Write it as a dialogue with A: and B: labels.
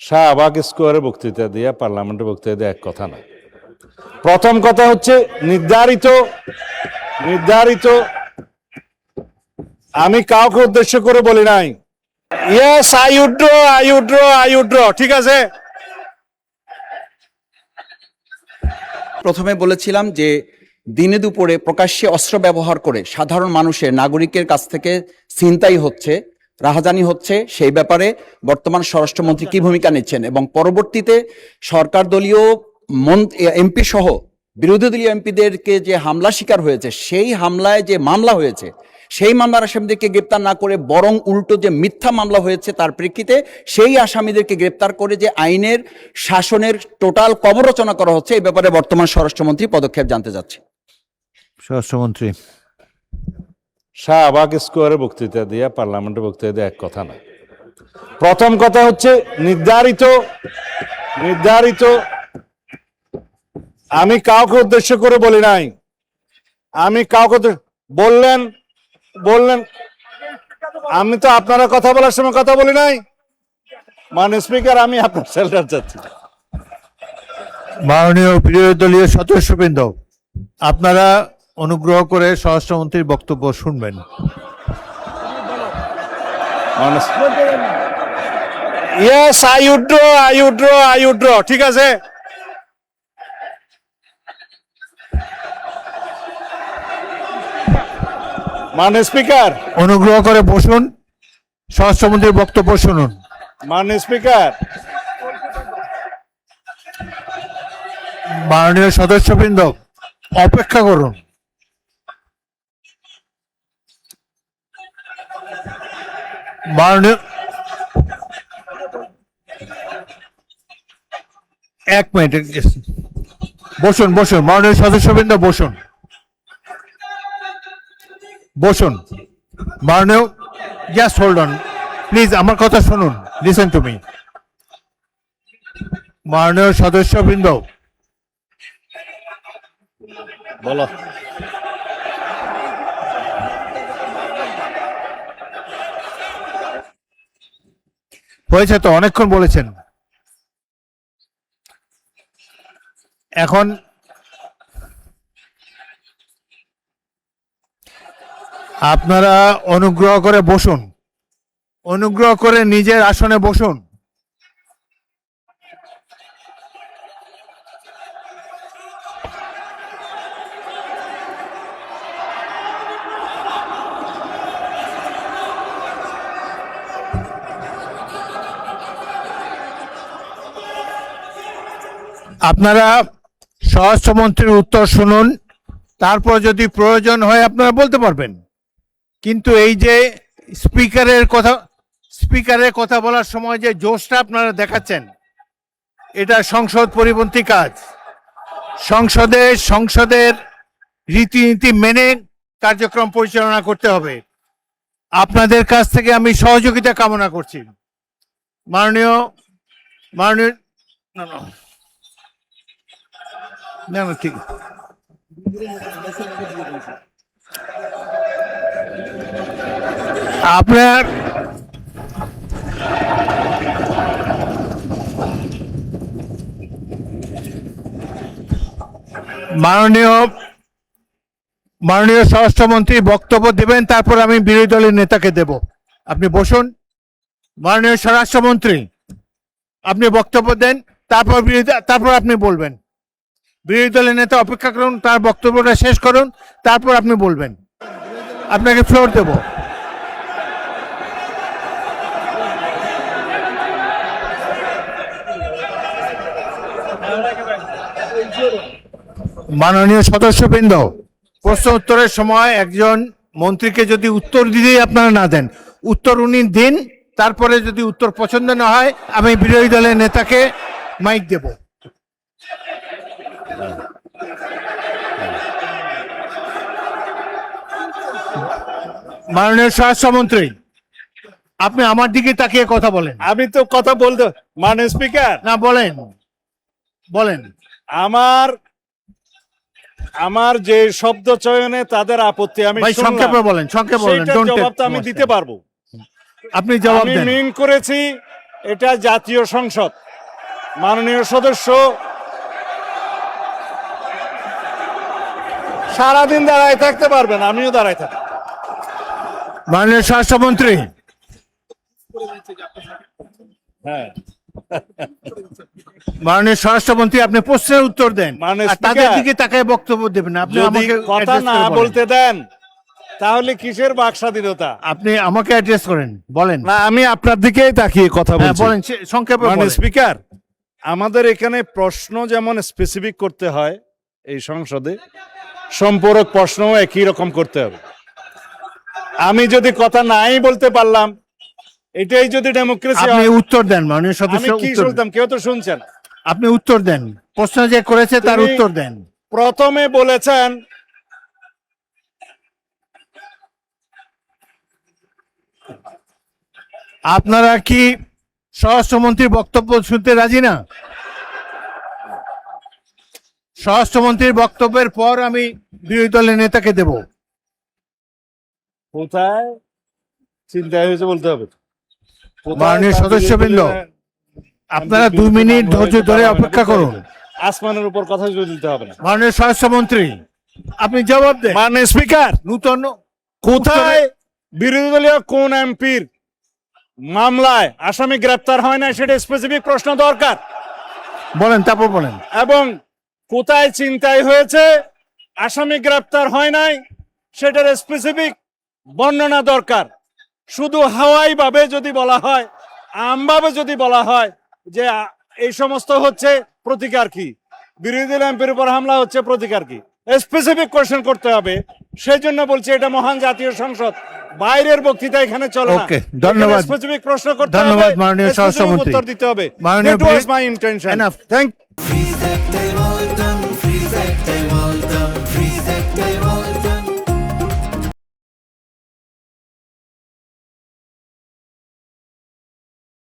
A: শাহবাগ স্কোয়ারে বক্তৃতা দিয়ে পার্লামেন্টে বক্তৃতা দিয়ে এক কথা না। প্রথম কথা হচ্ছে নির্ধারিত আমি কাউকে উদ্দেশ্য করে বলি নাই। ইয়েস আই উড ড্র ঠিক আছে।
B: প্রথমে বলেছিলাম যে দিনে দুপুরে প্রকাশ্যে অস্ত্র ব্যবহার করে সাধারণ মানুষের নাগরিকের কাছ থেকে ছিনতাই হচ্ছে, রাহাজানি হচ্ছে, সেই ব্যাপারে বর্তমান স্বরাষ্ট্রমন্ত্রী কি ভূমিকা নিচ্ছেন এবং পরবর্তীতে সরকার দলীয় এমপি সহ বিরোধী দলীয় এমপিদেরকে যে হামলা শিকার হয়েছে, সেই হামলায় যে মামলা হয়েছে, সেই মামলার আসামিদেরকে গ্রেপ্তার না করে বরং উল্টো যে মিথ্যা মামলা হয়েছে তার প্রেক্ষিতে সেই আসামিদেরকে গ্রেপ্তার করে যে আইনের শাসনের টোটাল কবরচনা করা হচ্ছে, এই ব্যাপারে বর্তমান স্বরাষ্ট্রমন্ত্রী পদক্ষেপ জানতে যাচ্ছে।
C: স্বরাষ্ট্রমন্ত্রী।
A: শাহবাগ স্কোয়ারে বক্তৃতা দিয়ে পার্লামেন্টে বক্তৃতা দিয়ে এক কথা না। প্রথম কথা হচ্ছে নির্ধারিত আমি কাউকে উদ্দেশ্য করে বলি নাই। আমি কাউকে বললেন আমি তো আপনারা কথা বলার সময় কথা বলি নাই। মাননীয় স্পিকার, আমি আপনার শেল্টার চাচ্ছি।
C: মাননীয় বিরোধী দলীয় সদস্যবৃন্দ, আপনারা অনুগ্রহ করে স্বরাষ্ট্রমন্ত্রীর বক্তব্য শুনবেন।
A: ইয়েস আই উড ড্র ঠিক আছে। মাননীয় স্পিকার,
C: অনুগ্রহ করে বসুন, স্বরাষ্ট্রমন্ত্রীর বক্তব্য শুনুন।
A: মাননীয় স্পিকার,
C: মাননীয় সদস্যবৃন্দ, অপেক্ষা করুন। মাননীয়, এক মিনিট, বসুন। মাননীয় সদস্যবৃন্দ বসুন। মাননীয়, জাস্ট হোল্ড অন প্লিজ, আমার কথা শুনুন, লিসেন টু মি। মাননীয় সদস্যবৃন্দ,
A: বলো।
C: হয়েছে তো, অনেকক্ষণ বলেছেন। এখন আপনারা অনুগ্রহ করে বসুন, অনুগ্রহ করে নিজের আসনে বসুন। আপনারা স্বরাষ্ট্রমন্ত্রীর উত্তর শুনুন, তারপর যদি প্রয়োজন হয় আপনারা বলতে পারবেন। কিন্তু এই যে স্পিকারের কথা বলার সময় যে জোশটা আপনারা দেখাচ্ছেন, এটা সংসদ পরিপন্থী কাজ। সংসদের রীতিনীতি মেনে কার্যক্রম পরিচালনা করতে হবে। আপনাদের কাছ থেকে আমি সহযোগিতা কামনা করছি। মাননীয় না ঠিক আপনার মাননীয় স্বরাষ্ট্রমন্ত্রী বক্তব্য দেবেন, তারপর আমি বিরোধী দলের নেতাকে দেব। আপনি বসুন। মাননীয় স্বরাষ্ট্রমন্ত্রী, আপনি বক্তব্য দেন, তারপর আপনি বলবেন। বিরোধী দলের নেতা অপেক্ষা করুন, তার বক্তব্যটা শেষ করুন, তারপর আপনি বলবেন। আপনাকে ফ্লোর দেব। মাননীয় সদস্যবৃন্দ, প্রশ্ন উত্তরের সময় একজন মন্ত্রীকে যদি উত্তর দিতেই আপনারা না দেন, উত্তর উনি দিন, তারপরে যদি উত্তর পছন্দ না হয় আমি বিরোধী দলের নেতাকে মাইক দেব। মাননীয় স্বরাষ্ট্রমন্ত্রী, আপনি আমার দিকে তাকিয়ে কথা বলেন।
A: আমি তো কথা বলতে, মাননীয় স্পিকার।
C: না, বলেন।
A: আমার যে শব্দ চয়নে তাদের আপত্তি, আমি
C: সংক্ষেপে বলেন।
A: জবাব তো আমি দিতে পারবো।
C: আপনি জবাব দেন।
A: মিন করেছি এটা জাতীয় সংসদ। মাননীয় সদস্য সারাদিন দাঁড়ায় থাকতে পারবেন, আমিও দাঁড়ায় থাকি।
C: মাননীয় স্বরাষ্ট্রমন্ত্রী,
A: হ্যাঁ,
C: মাননীয় স্বরাষ্ট্রমন্ত্রী, আপনি প্রশ্নের উত্তর দেন,
A: মাননীয়
C: আর তাদের
A: স্পিকার,
C: দিকে তাকায় বক্তব্য দেবেন না। আপনি
A: যদি
C: আমাকে
A: কথা
C: address
A: না
C: করে বলেন।
A: বলতে দেন তাহলে কিসের বাক স্বাধীনতা?
C: আপনি আমাকে অ্যাড্রেস করেন, বলেন।
A: না, আমি আপনার দিকেই তাকিয়ে কথা
C: হ্যাঁ,
A: বলছি।
C: বলেন, সংক্ষেপে
A: মাননীয়
C: বলেন।
A: স্পিকার, আমাদের এখানে প্রশ্ন যেমন স্পেসিফিক করতে হয়, এই সংসদে সম্পূরক প্রশ্নও একই রকম করতে হবে। আমি যদি কথা নাই বলতে পারলাম, এটাই যদি ডেমোক্রেসি
C: আপনি
A: হয়,
C: উত্তর দেন, মাননীয়
A: আমি
C: সদস্য
A: কি
C: উত্তর দেন।
A: শুনতাম? কেউ তো শুনছেন।
C: আপনি উত্তর দেন, প্রশ্ন যে করেছে তার
A: তুমি-
C: উত্তর দেন।
A: প্রথমে বলেছেন
C: আপনারা কি স্বরাষ্ট্রমন্ত্রীর বক্তব্য শুনতে রাজি না? স্বরাষ্ট্রমন্ত্রীর বক্তব্যের পর আমি বিরোধী দলের নেতাকে দেব।
A: কোথায় চিন্তা হয়েছে বলতে হবে। কোথায়
C: মাননীয়
A: তার
C: সদস্যবৃন্দ,
A: বিরুদ্ধে-
C: আপনারা 2 মিনিট ধৈর্য ধরে অপেক্ষা করুন।
A: আসমানের উপর কথা জুড়ে দিতে হবে না।
C: মাননীয় স্বরাষ্ট্রমন্ত্রী, আপনি জবাব দেন।
A: মাননীয় স্পিকার,
C: নূতন
A: কোথায় বিরোধী দলীয় কোন এমপির মামলায় আসামি গ্রেপ্তার হয় না সেটা স্পেসিফিক প্রশ্ন দরকার।
C: বলেন, তারপর বলেন।
A: এবং কোথায় চিন্তাই হয়েছে আসামি গ্রেপ্তার হয় নাই সেটার স্পেসিফিক বর্ণনা দরকার। শুধু হাওয়াই ভাবে যদি বলা হয়, আমভাবে যদি বলা হয় যে এই সমস্ত হচ্ছে, প্রতিকার কি? বিরোধী দল এমপির উপর হামলা হচ্ছে, প্রতিকার কি? স্পেসিফিক কোশ্চেন করতে হবে। সেই জন্য বলছি এটা মহান জাতীয় সংসদ, বাইরের বক্তৃতা এখানে চলে না।
C: Okay, ধন্যবাদ।
A: স্পেসিফিক প্রশ্ন করতে
C: ধন্যবাদ,
A: হবে,
C: মাননীয়
A: specific
C: স্বরাষ্ট্রমন্ত্রী।
A: উত্তর দিতে হবে।
C: মাননীয়
A: That was my intention.
C: Enough.
A: Thank